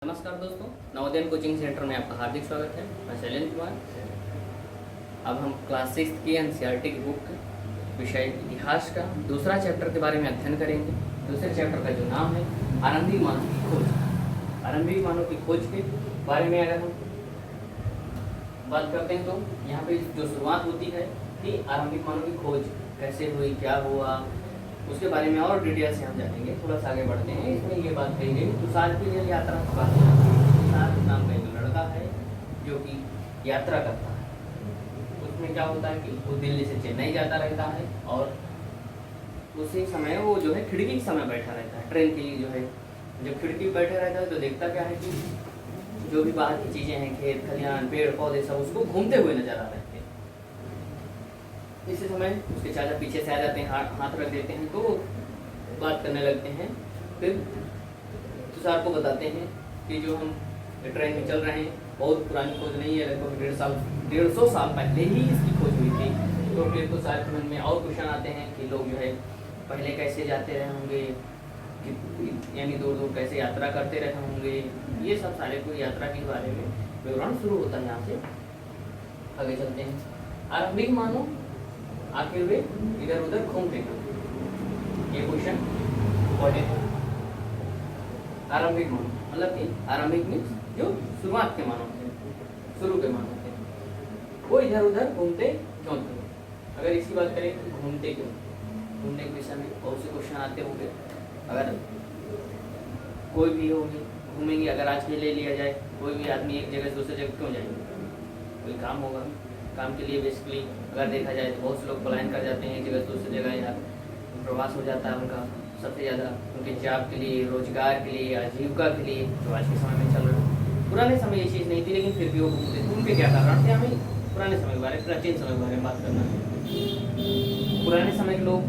नमस्कार दोस्तों, Navodaya coaching centre में आपका हार्दिक स्वागत है। मैं शैलेंद्र कुमार। अब हम क्लास 6 की एनसीईआरटी की बुक विषय इतिहास का दूसरा चैप्टर के बारे में अध्ययन करेंगे। दूसरे चैप्टर का जो नाम है आरंभिक मानव की खोज। आरंभिक मानव की खोज के बारे में अगर हम बात करते हैं तो यहाँ पे जो शुरुआत होती है कि आरंभिक मानव की खोज कैसे हुई, क्या हुआ, उसके बारे में और डिटेल से हम जानेंगे। थोड़ा सा आगे बढ़ते हैं। इसमें ये बात कही गई तुषार की यह यात्रा की बात है। तुषार नाम का एक लड़का है जो कि यात्रा करता है। उसमें क्या होता है कि वो दिल्ली से चेन्नई जाता रहता है और उसी समय वो जो है खिड़की के समय बैठा रहता है। ट्रेन की जो है जब खिड़की पर बैठा रहता है तो देखता क्या है कि जो भी बाहर की चीज़ें हैं, खेत खलिहान पेड़ पौधे सब उसको घूमते हुए नजर आ रहे हैं। इसी समय उसके चाचा पीछे से आ जाते हैं, हाथ रख देते हैं तो बात करने लगते हैं। फिर तुषार को बताते हैं कि जो हम ट्रेन में चल रहे हैं बहुत पुरानी खोज नहीं है, लगभग 150 साल पहले ही इसकी खोज हुई थी। तो फिर तुषार के मन में और क्वेश्चन आते हैं कि लोग जो है पहले कैसे जाते रहे होंगे, यानी दूर दूर कैसे यात्रा करते रहे होंगे। ये सब सारे कोई यात्रा के बारे में विवरण शुरू होता है। यहाँ से आगे चलते हैं। आरंभिक मानव आखिर वे इधर उधर घूमते हैं, ये क्वेश्चन इम्पोर्टेंट है। आरंभिक मानव मतलब कि आरंभिक मीन्स जो शुरुआत के मानव थे, शुरू के मानव थे, वो इधर उधर घूमते क्यों थे। अगर इसकी बात करें तो घूमते क्यों, घूमने के विषय में बहुत से क्वेश्चन आते होंगे। अगर कोई भी होगी घूमेंगे, अगर आज के ले लिया जाए कोई भी आदमी एक जगह से दूसरी जगह क्यों जाएंगे, कोई काम होगा, काम के लिए बेसिकली अगर देखा जाए तो बहुत से लोग पलायन कर जाते हैं एक जगह से दूसरी जगह, या प्रवास हो जाता है उनका सबसे ज़्यादा उनके जॉब के लिए, रोजगार के लिए, आजीविका के लिए, जो आज के समय में चल रहा है। पुराने समय ये चीज़ नहीं थी लेकिन फिर भी वो घूमते थे। उनके क्या कारण थे, हमें पुराने समय के बारे में, प्राचीन समय के बारे में बात करना है। पुराने समय के लोग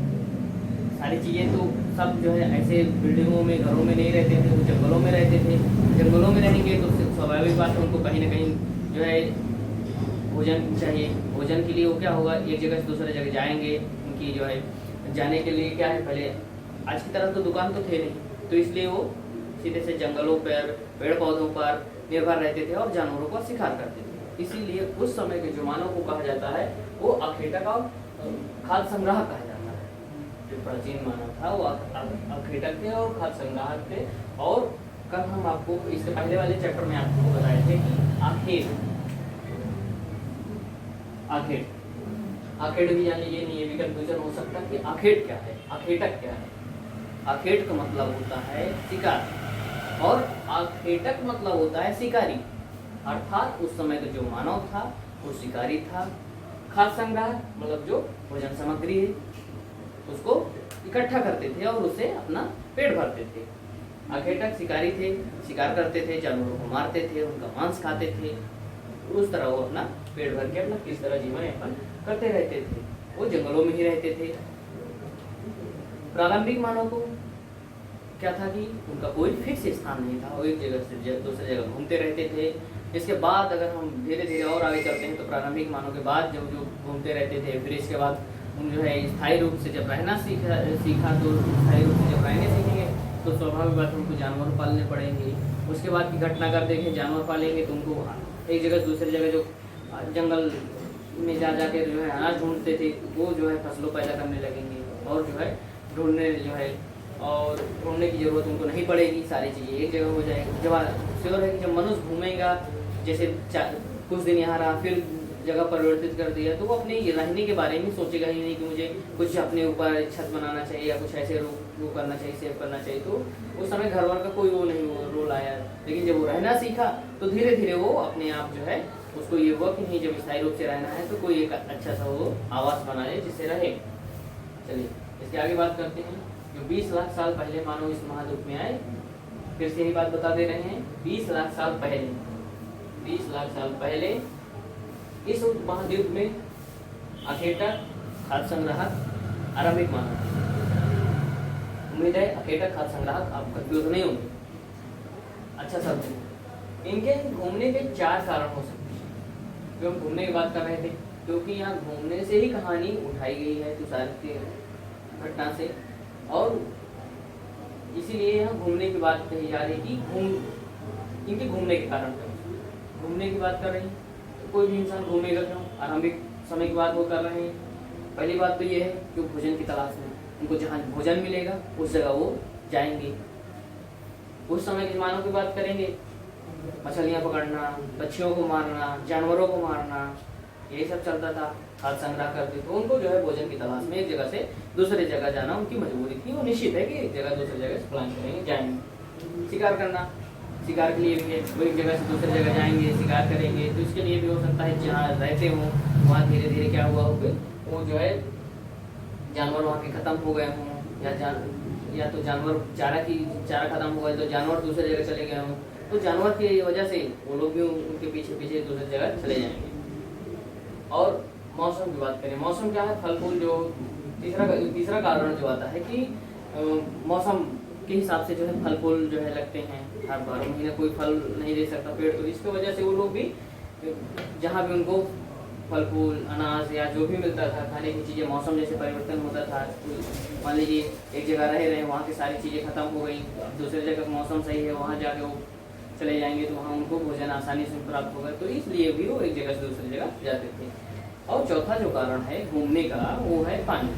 सारी चीज़ें तो सब जो है ऐसे बिल्डिंगों में घरों में नहीं रहते थे, वो जंगलों में रहते थे। जंगलों में रहेंगे तो स्वाभाविक बात है उनको कहीं ना कहीं जो है भोजन चाहिए। भोजन के लिए वो क्या होगा, एक जगह से दूसरे जगह जाएंगे। उनकी जो है जाने के लिए क्या है, पहले आज की तरह तो दुकान तो थे नहीं, तो इसलिए वो सीधे से जंगलों पर पेड़ पौधों पर निर्भर रहते थे और जानवरों का शिकार करते थे। इसीलिए उस समय के जो मानव को कहा जाता है वो अखेटक और खाद्य संग्राहक कहा जाता है। जो प्राचीन मानव था वो अखेटक थे और खाद्य संग्राहक थे। और कल हम आपको इसके पहले वाले चैप्टर में आपको बताए थे कि आखेट भी जान लीजिए, नहीं ये भी कंफ्यूजन हो सकता है कि आखेट क्या है, अखेटक क्या है। आखेट का मतलब होता है शिकार और आखेटक मतलब होता है शिकारी। अर्थात उस समय का जो मानव था वो शिकारी था। खाद्य संग्रह मतलब जो भोजन सामग्री है उसको इकट्ठा करते थे और उससे अपना पेट भरते थे। आखेटक शिकारी थे, शिकार करते थे, जानवरों को मारते थे, उनका मांस खाते थे। उस तरह वो अपना पेट भर के अपना किस तरह जीवन यापन करते रहते थे। वो जंगलों में ही रहते थे। प्रारंभिक मानव को क्या था कि उनका कोई फिक्स स्थान नहीं था, वो एक जगह से दूसरी जगह घूमते रहते थे। इसके बाद अगर हम धीरे धीरे और आगे चलते हैं तो प्रारंभिक मानव के बाद जब जो घूमते रहते थे, फिर इसके बाद उन जो है स्थायी रूप से जब रहना सीखा तो स्थायी रूप से जब रहने सीखेंगे तो स्वाभाविक बात उनको जानवर पालने पड़ेंगे। उसके बाद की घटना अगर देखें, जानवर पालेंगे तो उनको एक जगह दूसरी जगह जो जंगल में जा के जो है अनाज ढूंढते थे वो जो है फसलों पैदा करने लगेंगे और जो है ढूंढने की जरूरत उनको नहीं पड़ेगी। सारी चीज़ें एक जगह हो जाएगी। जब श्योर है कि जब मनुष्य घूमेगा, जैसे कुछ दिन यहाँ रहा फिर जगह परिवर्तित कर दिया तो वो अपने रहने के बारे में सोचेगा ही नहीं कि मुझे कुछ अपने ऊपर छत बनाना चाहिए या कुछ ऐसे वो करना चाहिए, सेव करना चाहिए। तो उस समय घर वर का कोई वो नहीं रोल आया। लेकिन जब वो रहना सीखा तो धीरे धीरे वो अपने आप जो है उसको ये हुआ कि नहीं जब स्थायी रूप से रहना है तो कोई एक अच्छा सा वो आवास बना ले जिससे रहे। चलिए इसके आगे बात करते हैं। जो 20 लाख साल पहले मानव इस महाद्वीप में आए, फिर से यही बात बता दे रहे हैं। 20 लाख साल पहले, 20 लाख साल पहले इस महाद्वीप में अखेटक खाद्य संग्राहक आरंभिक मानव। उम्मीद है अखेटक खाद्य संग्राहक आप कंफ्यूज नहीं होंगे। अच्छा सब इनके घूमने के 4 कारण हो सकते हैं। जो हम घूमने की बात कर रहे थे क्योंकि यहाँ घूमने से ही कहानी उठाई गई है तुषार की घटना से, और इसीलिए यहाँ घूमने की बात कही जा रही है कि इनके घूमने के कारण पे। घूमने की बात कर रहे हैं, तो कोई भी इंसान घूमेगा क्यों? आरंभिक समय की बात वो कर रहे हैं। पहली बात तो ये है कि भोजन की तलाश में, उनको जहाँ भोजन मिलेगा उस जगह वो जाएंगे। उस समय के जमानों की बात करेंगे, मछलियाँ पकड़ना, पक्षियों को मारना, जानवरों को मारना, यही सब चलता था। खाद्य संग्रह करते थे, उनको जो है भोजन की तलाश में एक जगह से दूसरी जगह जाना उनकी मजबूरी थी। वो निश्चित है कि एक जगह दूसरी जगह से प्लान करेंगे, जाएंगे। शिकार करना, शिकार के लिए भी है, वो एक जगह से दूसरी जगह जाएंगे, शिकार करेंगे। तो इसके लिए भी हो सकता है जहाँ रहते हों वहाँ धीरे धीरे क्या हुआ हो कि वो जो है जानवर वहाँ के खत्म हो गए हों, या तो जानवर चारा खत्म हो गया तो जानवर दूसरी जगह चले गए हों, तो जानवर की वजह से वो लोग भी उनके पीछे पीछे दूसरी जगह चले जाएंगे। और मौसम की बात करें, मौसम क्या है? फल फूल जो तीसरा कारण जो आता है कि मौसम के हिसाब से जो है फल फूल जो है लगते हैं। हर 12 महीने कोई फल नहीं दे सकता पेड़, तो इसकी वजह से वो लोग भी जहाँ भी उनको फल फूल अनाज या जो भी मिलता था खाने की चीज़ें, मौसम जैसे परिवर्तन होता था, मान लीजिए एक जगह रहे वहाँ की सारी चीज़ें खत्म हो गई, दूसरी जगह मौसम सही है वहाँ जाके वो चले जाएंगे तो वहाँ उनको भोजन आसानी से प्राप्त होगा, तो इसलिए भी वो एक जगह से दूसरी जगह जाते थे। और चौथा जो कारण है घूमने का वो है पानी।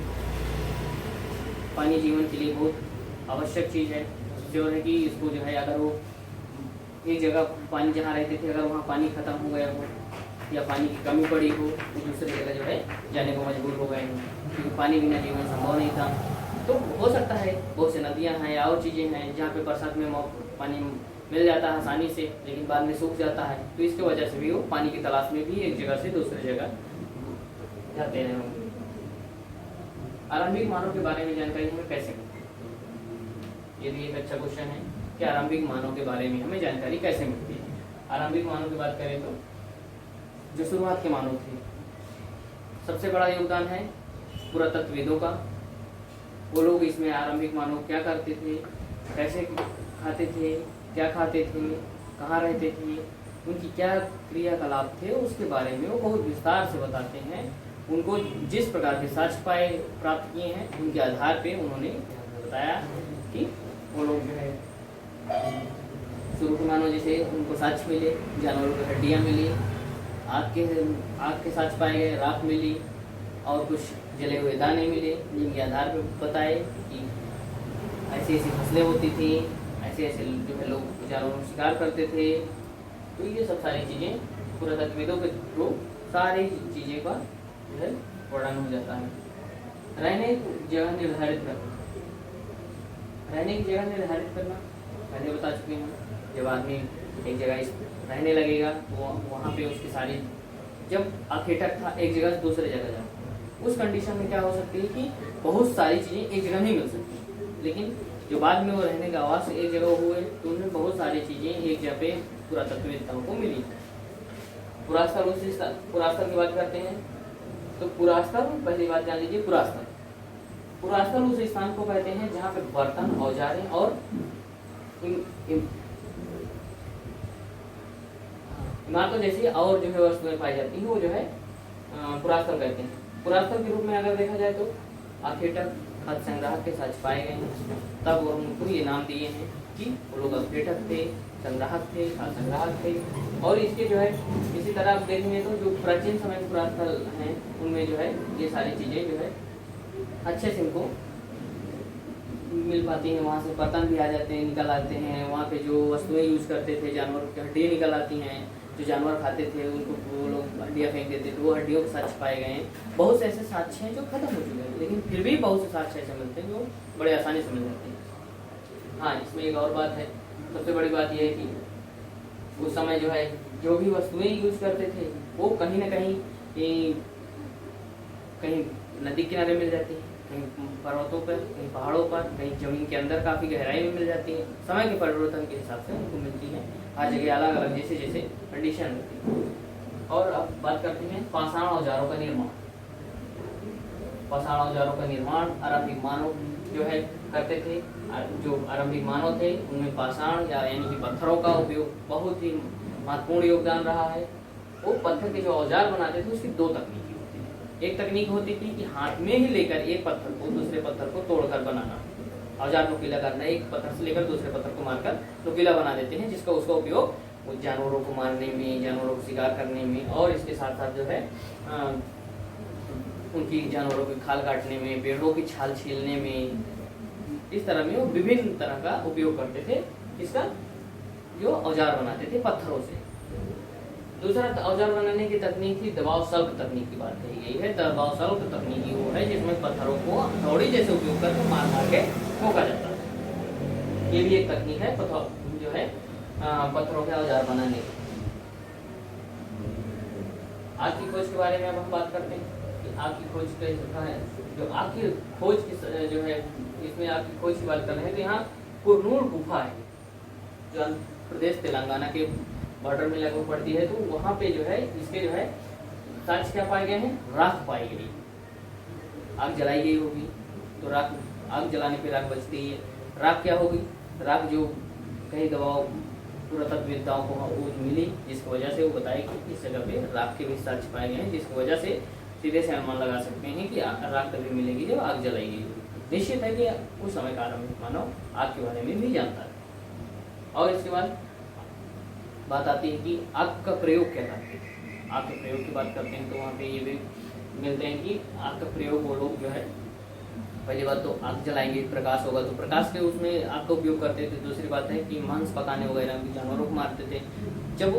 पानी जीवन के लिए बहुत आवश्यक चीज़ है, जो है कि इसको जो है अगर वो एक जगह पानी जहाँ रहते थे अगर वहाँ पानी खत्म हो गया हो या पानी की कमी पड़ी हो तो दूसरी जगह जो है जाने को मजबूर हो गए हों, क्योंकि पानी बिना जीवन संभव नहीं था। तो हो सकता है बहुत से नदियाँ हैं या और चीज़ें हैं जहाँ पे बरसात में पानी मिल जाता है आसानी से, लेकिन बाद में सूख जाता है, तो इसकी वजह से भी वो पानी की तलाश में भी एक जगह से दूसरी जगह जाते हैं। आरंभिक मानव के बारे में जानकारी हमें कैसे मिलती है? ये भी एक अच्छा क्वेश्चन है कि आरंभिक मानव के बारे में हमें जानकारी कैसे मिलती है। आरंभिक मानव की बात करें तो जो शुरुआत के मानव थे, सबसे बड़ा योगदान है पुरातत्वविदों का। वो लोग इसमें आरंभिक मानव क्या करते थे, कैसे खाते थे, क्या खाते थे, कहाँ रहते थे, उनकी क्या क्रियाकलाप थे, उसके बारे में वो बहुत विस्तार से बताते हैं। उनको जिस प्रकार के साक्ष्य पाए प्राप्त किए हैं उनके आधार पे उन्होंने बताया कि वो लोग जो है शुरू के मानव जैसे उनको साक्ष्य मिले, जानवरों की हड्डियाँ मिली, आग के साक्ष्य पाए गए, राख मिली और कुछ जले हुए दाने मिले, जिनके आधार पर बताए कि ऐसी ऐसी फसलें होती थी, ऐसे ऐसे जो है लोग जानवरों को शिकार करते थे। तो ये सब सारी चीज़ें पुरातत्वविदों के थ्रू सारी चीज़ें का जो है वर्णन हो जाता है। रहने की जगह निर्धारित करना, रहने की जगह निर्धारित करना पहले बता चुके हैं। जब आदमी एक जगह रहने लगेगा तो वहाँ पे उसकी सारी, जब अखेटक था एक जगह से दूसरे जगह जाओ, उस कंडीशन में क्या हो सकती है कि बहुत सारी चीज़ें एक जगह नहीं मिल सकती, लेकिन जो बाद में वो रहने का आवास एक जगह हुए तो उनमें बहुत सारी चीज़ें एक जगह पे पुरातत्ववेत्ताओं को मिली। पुरास्थल की बात करते हैं तो पुरास्थल, पहली बात जान लीजिए, पुरास्थल उस स्थान को कहते हैं जहाँ पे बर्तन, औजारें और इमारतों जैसी और जो है वस्तुएं पाई जाती हैं, वो जो है पुरास्थल कहते हैं। पुरास्थल के रूप में अगर देखा जाए तो आखेटक, खाद्य संग्राहक के साथ पाए गए हैं, तब वो उनको ये नाम दिए हैं कि वो लोग आखेटक थे, संग्राहक थे, खाद्य संग्राहक थे। और इसके जो है इसी तरह आप देखेंगे तो जो प्राचीन समय के पुरास्थल हैं उनमें जो है ये सारी चीज़ें जो है अच्छे से उनको मिल पाती हैं। वहाँ से बर्तन भी आ जाते हैं, निकल आते हैं। वहाँ पे जो वस्तुएं यूज करते थे, जानवरों की हड्डियाँ निकल आती हैं, जो जानवर खाते थे उनको वो लोग हड्डियाँ फेंक देते थे, वो हड्डियों के साक्ष्य पाए गए हैं। बहुत से ऐसे साक्ष्य हैं जो खत्म हो चुके हैं, लेकिन फिर भी बहुत से साक्ष्य ऐसे मिलते हैं जो बड़े आसानी से मिल जाते हैं। हाँ, इसमें एक और बात है, सबसे बड़ी बात यह है कि उस समय जो है जो भी वस्तुएं यूज करते थे वो कहीं ना कहीं नदी किनारे मिल जाती है, कहीं पर्वतों पर, कहीं पहाड़ों पर, कहीं जमीन के अंदर काफ़ी गहराई में मिल जाती है। समय के परिवर्तन के हिसाब से उनको मिलती है, हर जगह अलग अलग जैसे जैसे कंडीशन रहती है। और अब बात करते हैं पाषाण औजारों का निर्माण। पाषाण औजारों का निर्माण आरंभिक मानव जो है करते थे। जो आरंभिक मानव थे उनमें पाषाण यानी कि पत्थरों का उपयोग बहुत ही महत्वपूर्ण योगदान रहा है। वो पत्थर के जो औजार बनाते थे उसकी दो तकनीकी होती थी। एक तकनीक होती थी कि हाथ में ही लेकर एक पत्थर को दूसरे पत्थर को तोड़कर बनाना, औजार नुकीला करना, एक पत्थर से लेकर दूसरे पत्थर को मारकर नुकीला बना देते हैं, जिसका उसका उपयोग वो जानवरों को मारने में, जानवरों को शिकार करने में, और इसके साथ साथ जो है उनकी जानवरों की खाल काटने में, पेड़ों की छाल छीलने में, इस तरह में वो विभिन्न तरह का उपयोग करते थे। इसका जो औजार बनाते थे पत्थरों से। दूसरा औजार बनाने की तकनीक थी दबाव सल्क तकनीक की बात कही गई है। दबाव सल्क तकनीकी वो है जिसमें पत्थरों को हथौड़ी जैसे उपयोग करके मार मार के ठोका जाता है। ये भी एक तकनीक है जो है पत्थरों के औजार बनाने की। आग की खोज के बारे में अब हम बात करते हैं कि आग की खोज कैसे है। जो आग की खोज की जो है, इसमें आग की खोज की बात कर रहे हैं तो यहाँ कुरनूल गुफा है जो आंध्र प्रदेश तेलंगाना के बॉर्डर में लगभग पड़ती है। तो वहाँ पे जो है इसके जो है साक्ष्य क्या पाए गए हैं, राख पाई गई, आग जलाई गई होगी। तो राख, आग जलाने पे राख बचती है। राख क्या होगी, राख जो कई दबाव पुरातत्ववेत्ताओं को मिली, जिसकी वजह से वो बताए कि इस जगह पे राख के भी साक्ष्य पाए गए हैं, जिसकी वजह से सीधे से अनुमान लगा सकते हैं कि राख तभी मिलेगी जब आग जलाई गई होगी। निश्चित है कि उस समय का आरंभिक मानव आग के बारे में भी जानता है। और इसके बाद बात आती है कि आग का प्रयोग क्या करते हैं। आग के प्रयोग की बात करते हैं तो वहाँ पे ये भी मिलते हैं कि आग का प्रयोग वो लोग जो है, पहली बात तो आग जलाएंगे, प्रकाश होगा तो प्रकाश के उसमें आग का उपयोग करते थे। दूसरी बात है कि मांस पकाने वगैरह भी जानवरों को मारते थे। जब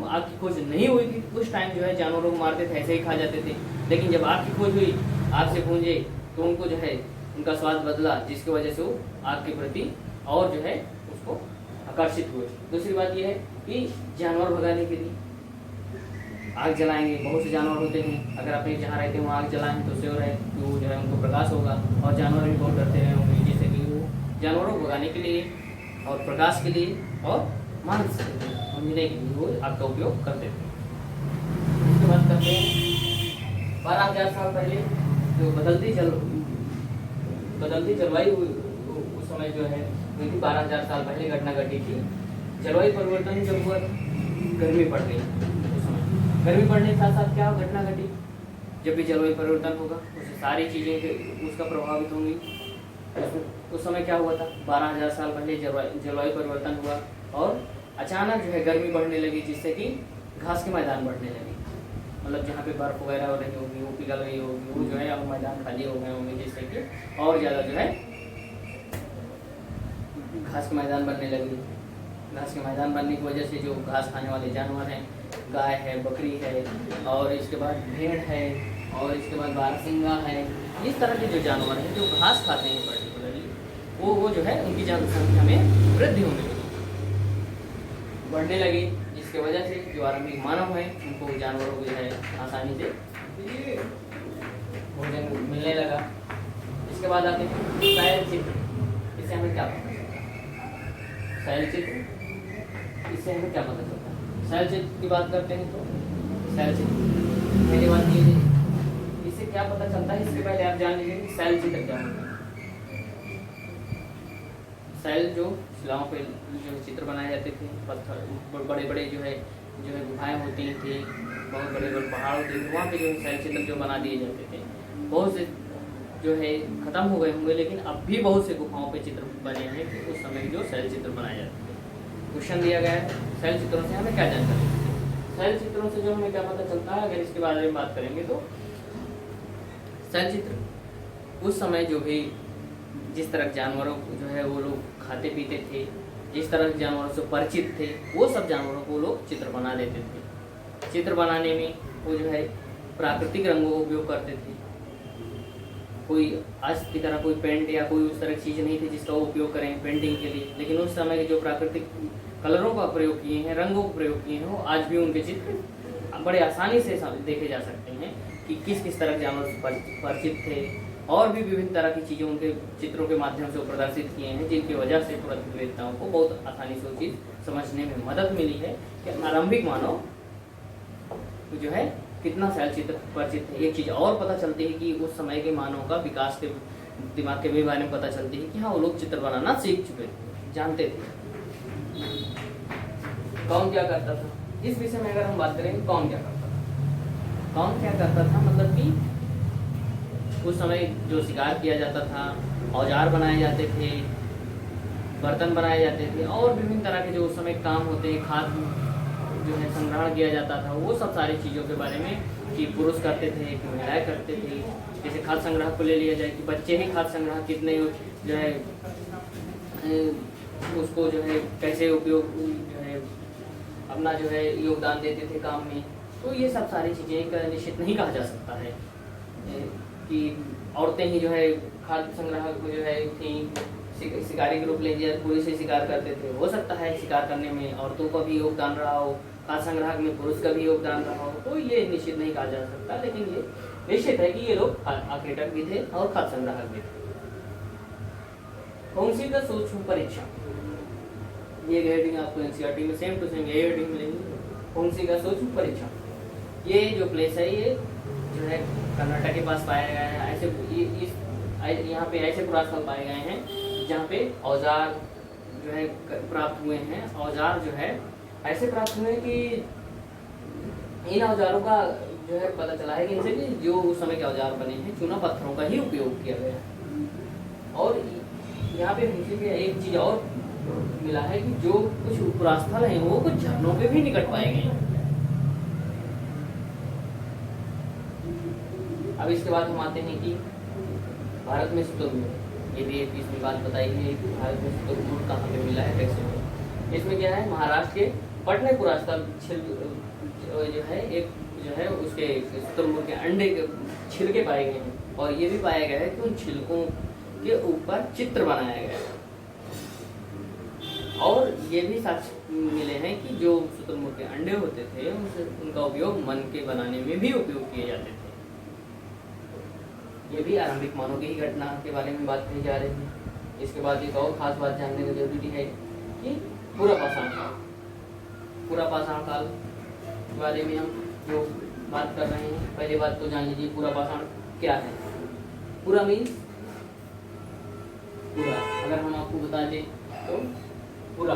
आग की खोज नहीं हुई थी उस टाइम जो है जानवरों को मारते थे, ऐसे ही खा जाते थे। लेकिन जब आग की खोज हुई, आग से भूंजे तो उनको जो है उनका स्वाद बदला, जिसकी वजह से वो आग के प्रति और जो है उसको आकर्षित हुए। दूसरी बात यह है कि जानवर भगाने के लिए आग जलाएंगे। बहुत से जानवर होते हैं, अगर आप जहाँ रहते हैं वहाँ आग जलाएं तो श्योर है कि वो जो है उनको प्रकाश होगा, और जानवर भी बहुत डरते हैं होंगे, जिससे कि वो जानवरों को भगाने के लिए और प्रकाश के लिए और मांस भूंजने के लिए वो आग का उपयोग करते थे। इसके बाद करते हैं 12,000 साल पहले जो बदलती जलवायु उस समय जो है 12,000 साल पहले घटना घटी थी। जलवायु परिवर्तन जब हुआ, गर्मी पड़ गई। उस समय गर्मी पड़ने के साथ साथ क्या घटना घटी, जब भी जलवायु परिवर्तन होगा उससे सारी चीज़ें उसका प्रभावित होंगी। उस समय क्या हुआ था, 12,000 साल पहले जलवायु परिवर्तन हुआ और अचानक जो है गर्मी बढ़ने लगी, जिससे कि घास के मैदान बढ़ने लगे। मतलब जहाँ पे बर्फ वगैरह हो रही होगी वो पिघल गई होगी, वो जो है अब मैदान खाली हो गए होंगे, जिससे कि और ज़्यादा जो है घास के मैदान बनने लगे। घास के मैदान बनने की वजह से जो घास खाने वाले जानवर हैं, गाय है, बकरी है, और इसके बाद भेड़ है, और इसके बाद बारहसिंगा है, इस तरह के जो जानवर हैं जो घास खाते हैं पर्टिकुलरली, वो जो है उनकी जनसंख्या में वृद्धि होने लगी, बढ़ने लगी, जिसके वजह से जो आरंभिक मानव है उनको जानवरों को जो है आसानी से भोजन मिलने लगा। इसके बाद आते हैं शैल चित्र। इससे हमें क्या पता चलता है, शैल चित्र, इससे हमें क्या पता चलता है। शैल चित्र की बात करते हैं तो शैल चित्र पहली बात ये है, इससे क्या पता चलता है, इसके पहले आप जान लीजिए कि शैल चित्र क्या होता है। शैल जो शिलाओं पे जो चित्र बनाए जाते थे, पत्थर बड़े बड़े जो है गुफाएं होती थी, बहुत बड़े बड़े पहाड़ होते थे, वहाँ पे जो शैल चित्र जो बना दिए जाते थे। बहुत से जो है खत्म हो गए होंगे, लेकिन अब भी बहुत से गुफाओं पे चित्र बने हैं कि उस समय जो शैल चित्र बनाए जाते थे। क्वेश्चन दिया गया है शैल चित्रों से हमें क्या जानकारी मिलती है। शैल चित्रों से जो हमें क्या पता चलता है, अगर इसके बारे में बात करेंगे तो शैल चित्र उस समय जो भी जिस तरह जानवरों को जो है वो लोग खाते पीते थे, जिस तरह के जानवरों से परिचित थे, वो सब जानवरों को लोग चित्र बना लेते थे। चित्र बनाने में वो जो है प्राकृतिक रंगों का उपयोग करते थे। कोई आज की तरह कोई पेंट या कोई उस तरह की चीज़ नहीं थी जिसका वो उपयोग करें पेंटिंग के लिए, लेकिन उस समय के जो प्राकृतिक कलरों का प्रयोग किए हैं, रंगों का प्रयोग किए हैं, वो आज भी उनके चित्र बड़े आसानी से देखे जा सकते हैं कि किस किस तरह के जानवर से परिचित थे, और भी विभिन्न तरह की चीज़ें उनके चित्रों के माध्यम से प्रदर्शित किए हैं, जिनकी वजह से पुरातत्ववेत्ताओं को बहुत आसानी से वो चीज़ समझने में मदद मिली है कि आरंभिक मानव जो है कितना शैल चित्र परिचित है। एक चीज़ और पता चलती है कि उस समय के मानव का विकास के दिमाग के बारे में पता चलती है कि हाँ वो लोग चित्र बनाना सीख चुके थे, जानते थे। कौन क्या करता था, इस विषय में अगर हम बात करें कौन क्या करता था। कौन क्या करता था मतलब कि उस समय जो शिकार किया जाता था औजार बनाए जाते थे, बर्तन बनाए जाते थे और विभिन्न तरह के जो उस समय काम होते हैं, खाद जो है संग्रहण किया जाता था, वो सब सारी चीज़ों के बारे में कि पुरुष करते थे कि महिलाएं करते थे। जैसे खाद संग्रह को ले लिया जाए कि बच्चे ही खाद संग्रह कितने जो है उसको जो है कैसे उपयोग जो है अपना जो है योगदान देते थे काम में। तो ये सब सारी चीज़ें निश्चित नहीं कहा जा सकता है कि औरतें ही जो है खाद संग्रह को जो है थी शिकारी के रूप ले लिया, पुरुष ही शिकार करते थे। हो सकता है शिकार करने में औरतों का भी योगदान रहा हो, खाद संग्रह में पुरुष का भी योगदान रहा हो, तो ये निश्चित नहीं कहा जा सकता, लेकिन ये निश्चित है कि ये लोग आक्रेटक भी थे और खाद संग्राहक भी थे। कौन सी का सूक्ष्म परीक्षा, ये हेडिंग आपको एनसीईआरटी में सेम टू सेम ये हेडिंग मिलेगी। कौन सी का सूक्ष्म परीक्षा, ये जो प्लेस है ये जो है कर्नाटक के पास पाया गया है। ऐसे यहाँ पे ऐसे पुरास्थल पाए गए हैं जहाँ पे औजार जो है प्राप्त हुए हैं। औजार जो है ऐसे प्राप्त हुए कि इन औजारों का जो है पता चला है कि इनसे भी जो उस समय के औजार बने हैं चूना पत्थरों का ही उपयोग किया गया है। और यहाँ पे मुझे एक चीज और मिला है कि जो कुछ पुरास्थल हैं वो कुछ झरनों के भी निकट पाए गए हैं। अब इसके बाद हम आते हैं कि भारत में शुतुरमुर्ग, ये भी एक इसमें बात बताई है कि भारत में शुतुरमुर्ग कहाँ पे मिला है, कैसे मिला। इसमें क्या है, महाराष्ट्र के पटने पुरास्थल जो है एक जो है उसके शुतुरमुर्ग के अंडे के छिलके पाए गए हैं और ये भी पाया गया है कि उन छिलकों के ऊपर चित्र बनाया गया है। और ये भी साक्ष्य मिले हैं कि जो शुतुरमुर्ग के अंडे होते थे उनका उपयोग मन के बनाने में भी उपयोग किए जाते थे। ये भी आरंभिक मानव की ही घटना के बारे में बात की जा रही है। इसके बाद एक और खास बात जानने की जरूरी है कि पूरा पाषाण काल, पूरा पाषाण काल के बारे में हम जो बात कर रहे हैं, पहली बात तो जान लीजिए पूरा पाषाण क्या है। पूरा मीन्स पूरा, अगर हम आपको बता दें तो पूरा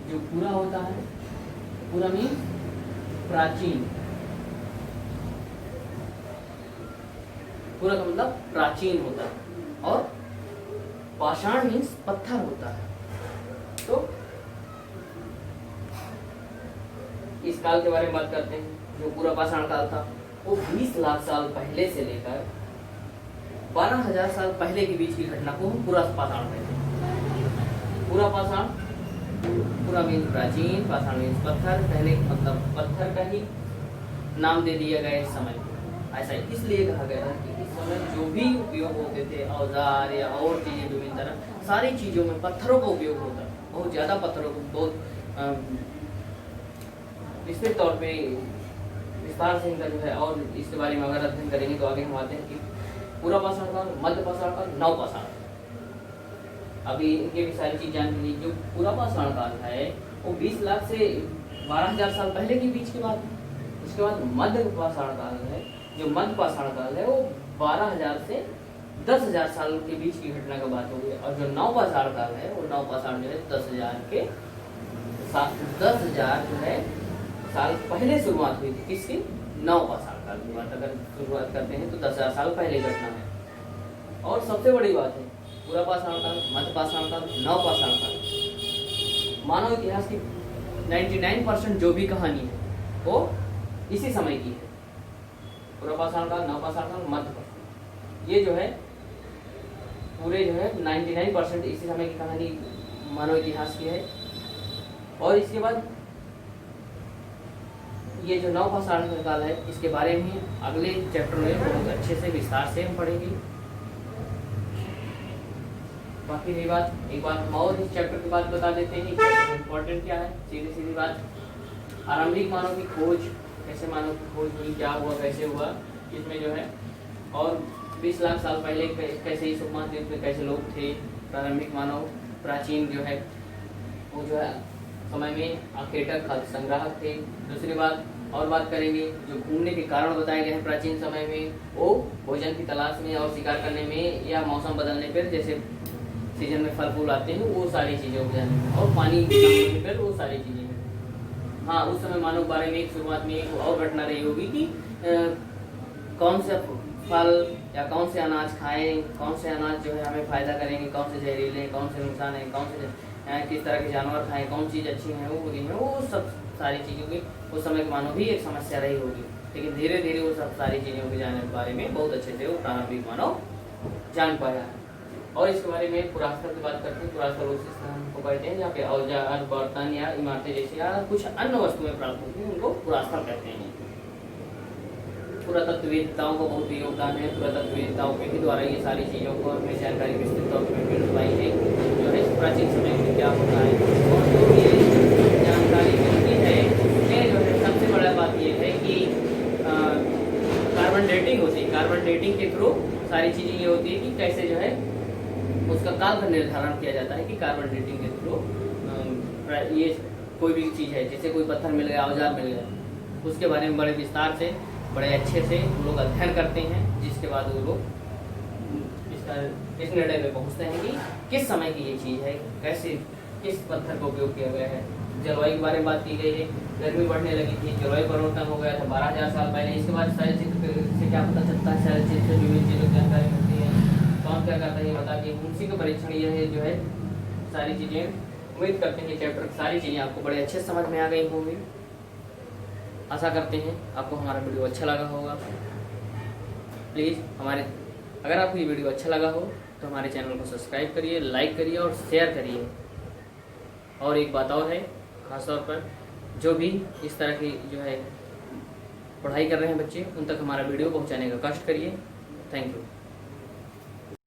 जो पूरा होता है, पूरा मीन्स प्राचीन, पूरा का मतलब प्राचीन होता है और पाषाण मीन्स पत्थर होता है। तो इस काल के बारे में बात करते हैं। जो पूरा पाषाण काल था वो 20 लाख साल पहले से लेकर 12,000 साल पहले के बीच की घटना को हम पूरा पाषाण कहते हैं। पूरा पाषाण, पूरा मीन्स प्राचीन, पाषाण मीन्स पत्थर, पहले मतलब पत्थर का ही नाम दे दिया गया इस समय। ऐसा इसलिए कहा गया कि इस समय जो भी उपयोग होते थे औजार या और चीजें विभिन्न तरह सारी चीजों में पत्थरों का उपयोग होता है। बहुत ज्यादा पत्थरों को बहुत विस्तृत तौर पे विस्तार से इनका जो है और इसके बारे में अगर अध्ययन करेंगे तो आगे हम आते हैं कि पूरा पाषाण काल, मध्य पाषाण काल, नव पाषाण। अभी इनके भी सारी चीज जान लीजिए। जो पूरा पाषाण काल है वो 20 लाख से 12,000 साल पहले के बीच की बात है। उसके बाद मध्य पाषाण काल है, जो मध्य पाषाण काल है वो 12,000 से 10,000 साल के बीच की घटना का बात हो गई। और जो नव पाषाण काल है वो नव पाषाण जो है 10,000 जो है साल पहले शुरुआत हुई थी। किसकी? नव पाषाण काल की बात अगर शुरुआत करते हैं तो 10,000 साल पहले घटना है। और सबसे बड़ी बात है पूरा पाषाण काल, मध्य पाषाण काल, नव पाषाण काल, मानव इतिहास की 99% जो भी कहानी है वो इसी समय की है। पूरा पाषाण काल, नव पाषाण काल, मध्य पाषाण, ये जो है पूरे जो है 99% इसी समय की कहानी मानव इतिहास की है। और इसके बाद ये जो नव पाषाण काल है इसके बारे में अगले चैप्टर में बहुत अच्छे से विस्तार से हम पढ़ेंगे। बाकी रही बात, एक बार हम और इस चैप्टर की बात बता देते हैं कि इम्पोर्टेंट क्या है। सीधी सीधी बात, आरंभिक मानव की खोज, कैसे मानव की खोज हुई, क्या हुआ, कैसे हुआ, इसमें जो है और 20 लाख साल पहले कैसे इस उपमहाद्वीप में कैसे लोग थे, प्रारंभिक मानव, प्राचीन जो है वो जो है समय में आखेटक खाद्य संग्राहक थे। दूसरी बात और बात करेंगे जो घूमने के कारण बताए गए हैं प्राचीन समय में, वो भोजन की तलाश में और शिकार करने में या मौसम बदलने पर, जैसे सीजन में फल फूल आते हैं वो सारी चीज़ें हो जाने में, और पानी कम होने पर वो सारी चीज़ें। हाँ, उस समय मानव बारे में एक शुरुआत में एक और घटना रही होगी कि कौन सा फल या कौन से अनाज खाएं, कौन से अनाज जो है हमें फ़ायदा करेंगे, कौन से जहरीले हैं, कौन से नुकसान है, कौन से किस तरह के जानवर खाएं, कौन चीज़ अच्छी है वो बुरी है, वो सब सारी चीज़ों की उस समय के मानव भी एक समस्या रही होगी। लेकिन धीरे धीरे वो सब सारी चीज़ों के जानने के बारे में बहुत अच्छे से वो प्रारंभिक मानव जान पाया है। और इसके बारे में पुरास्थल की बात करते हैं। पुरास्थल उस स्थान को कहते हैं जहाँ पे औजार, बर्तन या इमारतें जैसी या कुछ अन्य वस्तुएं प्राप्त होती हैं, उनको पुरास्थल कहते हैं। पुरातत्ववेत्ताओं का बहुत योगदान है। पुरातत्ववेत्ताओं के ही द्वारा ये सारी चीज़ों को हमें जानकारी विस्तृत तौर पर मिल पाई है, जो है प्राचीन समय में क्या होता है। और जो ये जानकारी मिलती है उसमें जो है सबसे बड़ा बात ये है कि कार्बन डेटिंग होती है। कार्बन डेटिंग के थ्रू सारी चीज़ें ये होती है कि कैसे जो है उसका काल का निर्धारण किया जाता है कि कार्बन डेटिंग के थ्रू ये कोई भी चीज़ है, जैसे कोई पत्थर मिल गया, औजार मिल गया, उसके बारे में बड़े विस्तार से, बड़े अच्छे से वो लोग अध्ययन करते हैं, जिसके बाद वो लोग इस निर्णय में पहुंचते हैं कि किस समय की ये चीज़ है, कैसे किस पत्थर का उपयोग किया गया है। जलवायु के बारे में बात की गई है। गर्मी बढ़ने लगी थी, जलवायु परिवर्तन हो गया था 12,000 साल पहले। इसके बाद शैल चित्र से क्या पता चलता है, शैल चित्र से विभिन्न चीज़ों की जानकारी मिलती है। कौन क्या करता है ये बता दिए। उसी का परीक्षण ये है जो है सारी चीज़ें। उम्मीद करते हैं चैप्टर सारी चीज़ें आपको बड़े अच्छे समझ में आ गई होंगी। आशा करते हैं आपको हमारा वीडियो अच्छा लगा होगा। प्लीज़ अगर आपको ये वीडियो अच्छा लगा हो तो हमारे चैनल को सब्सक्राइब करिए, लाइक करिए और शेयर करिए। और एक बात और है, ख़ास तौर पर जो भी इस तरह की जो है पढ़ाई कर रहे हैं बच्चे, उन तक हमारा वीडियो पहुंचाने का कष्ट करिए। Thank you.